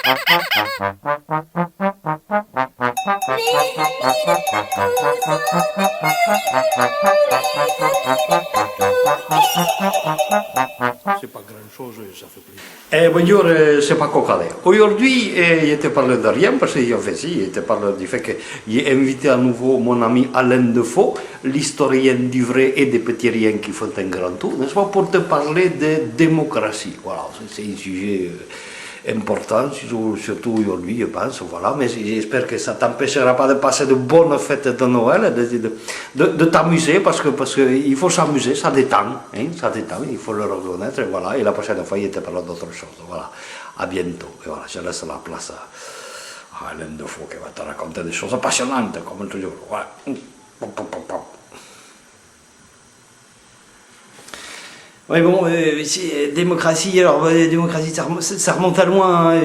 C'est pas grand-chose, ça fait plaisir. Bonjour, c'est pas Cocalé. Aujourd'hui, je te parle de rien parce que je te parle du fait que j'ai invité à nouveau mon ami Alain Defoe, l'historien du vrai et des petits riens qui font un grand tour, n'est-ce pas, pour te parler de démocratie. Voilà, c'est un sujet important, surtout aujourd'hui, je pense, voilà, mais j'espère que ça ne t'empêchera pas de passer de bonnes fêtes de Noël, de t'amuser, parce qu'il faut s'amuser, ça détend, hein, ça détend, il faut le reconnaître, et voilà, et la prochaine fois, il te parle d'autre chose, voilà, à bientôt, et voilà, je laisse la place à Alain Defoe, qui va te raconter des choses passionnantes, comme toujours, voilà. Oui, bon, démocratie, alors démocratie, ça remonte à loin, hein,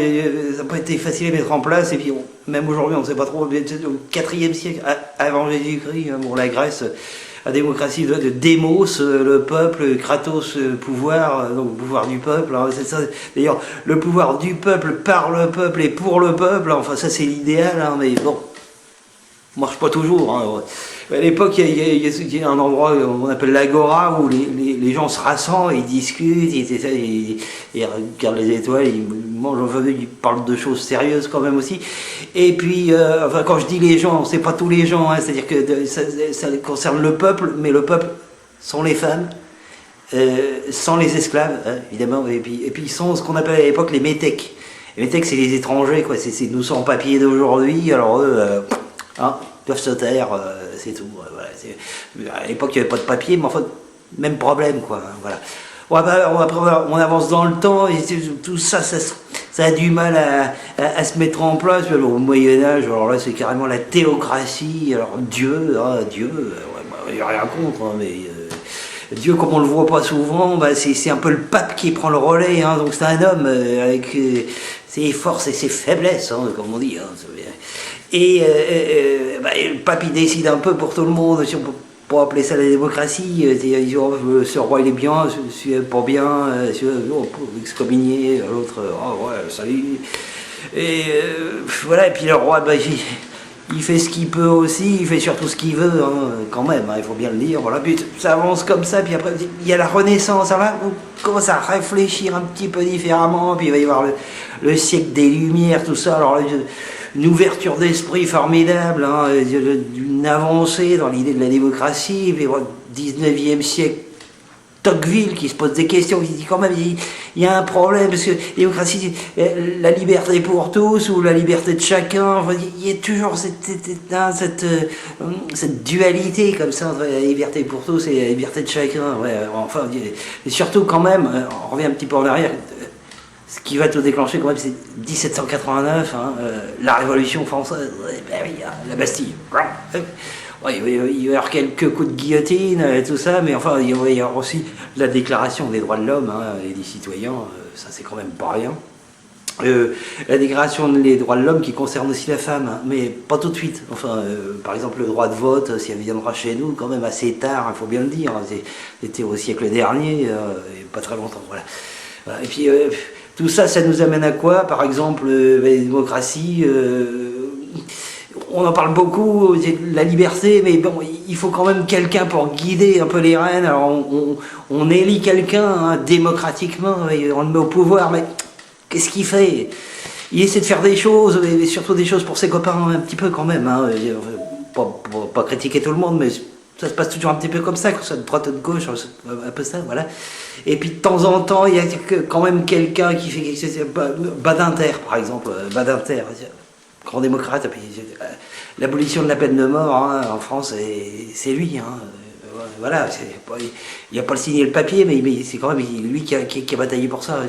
ça n'a pas été facile à mettre en place, et puis même aujourd'hui, on ne sait pas trop, au IVe siècle, avant Jésus-Christ, hein, bon, la Grèce, la démocratie de démos, le peuple, Kratos, pouvoir, donc pouvoir du peuple, hein, c'est ça. D'ailleurs, le pouvoir du peuple, par le peuple et pour le peuple, enfin ça c'est l'idéal, hein, mais bon, marche pas toujours. Hein. À l'époque, il y a un endroit qu'on appelle l'agora où les gens se rassemblent, ils discutent, ils regardent les étoiles, ils mangent, ils parlent de choses sérieuses quand même aussi. Et puis, enfin, quand je dis les gens, c'est pas tous les gens, hein, c'est-à-dire que ça concerne le peuple, mais le peuple sont les femmes, sans les esclaves, hein, évidemment, et puis ils sont ce qu'on appelle à l'époque les métèques. Les métèques, c'est les étrangers, quoi, c'est nous sans papiers d'aujourd'hui, alors eux, hein, doivent se taire, c'est tout. Voilà, à l'époque, il n'y avait pas de papier, mais enfin, même problème, quoi. Voilà. Bon, après, on avance dans le temps, et tout ça, ça a du mal à se mettre en place. Au Moyen-Âge, alors là, c'est carrément la théocratie. Alors, Dieu, il n'y a rien contre, hein, mais Dieu, comme on le voit pas souvent, bah, c'est un peu le pape qui prend le relais. Hein, donc, c'est un homme avec ses forces et ses faiblesses, hein, comme on dit. Hein, et le pape il décide un peu pour tout le monde, si on peut pas appeler ça la démocratie, ce roi il est bien, celui est pas bien, on peut excommunier, l'autre, oh ouais, salut. Et voilà, et puis le roi, bah, il fait ce qu'il peut aussi, il fait surtout ce qu'il veut, hein, quand même, hein, il faut bien le dire, voilà, puis ça avance comme ça, puis après il y a la Renaissance, alors là, on commence à réfléchir un petit peu différemment, puis il va y avoir le siècle des Lumières, tout ça, alors là, une ouverture d'esprit formidable, hein, une avancée dans l'idée de la démocratie, puis au 19e siècle, Tocqueville qui se pose des questions, qui dit quand même il y a un problème, parce que la démocratie, la liberté pour tous ou la liberté de chacun, enfin, il y a toujours cette dualité comme ça entre la liberté pour tous et la liberté de chacun, ouais, enfin, et surtout quand même, on revient un petit peu en arrière, ce qui va tout déclencher quand même, c'est 1789, hein, la Révolution française, ben oui, la Bastille. Ouais, il va y avoir quelques coups de guillotine et tout ça, mais enfin, il va y avoir aussi la déclaration des droits de l'homme, hein, et des citoyens, ça c'est quand même pas rien. La déclaration des droits de l'homme qui concerne aussi la femme, hein, mais pas tout de suite. Enfin, par exemple, le droit de vote, si elle viendra chez nous, quand même assez tard, il faut bien le dire, hein, c'était au siècle dernier, et pas très longtemps, voilà. Et puis, tout ça, ça nous amène à quoi? Par exemple, la démocratie, on en parle beaucoup, la liberté, mais bon, il faut quand même quelqu'un pour guider un peu les rênes. Alors on élit quelqu'un, hein, démocratiquement, et on le met au pouvoir, mais qu'est-ce qu'il fait? Il essaie de faire des choses, mais surtout des choses pour ses copains un petit peu quand même. Hein. Pas critiquer tout le monde, mais ça se passe toujours un petit peu comme ça, que ce soit de droite ou de gauche, un peu ça, voilà. Et puis de temps en temps, il y a quand même quelqu'un qui fait quelque chose. Badinter, par exemple, Badinter, grand démocrate. L'abolition de la peine de mort, hein, en France, c'est lui. Hein. Voilà, il n'a pas signé le papier, mais c'est quand même lui qui a bataillé pour ça.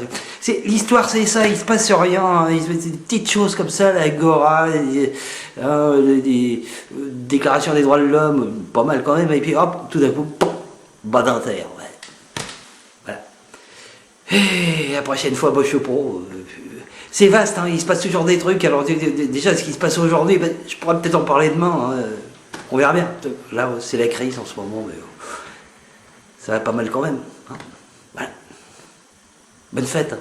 L'histoire, c'est ça, il se passe rien, hein, il se passe des petites choses comme ça, l'agora, des déclarations des droits de l'homme, pas mal quand même, et puis hop, tout d'un coup, Badinter, ouais. Voilà. Et la prochaine fois, je sais pas. C'est vaste, hein, il se passe toujours des trucs, alors déjà, ce qui se passe aujourd'hui, ben, je pourrais peut-être en parler demain, hein, on verra bien. Là, c'est la crise en ce moment, mais ça va pas mal quand même. Hein. Voilà. Bonne fête.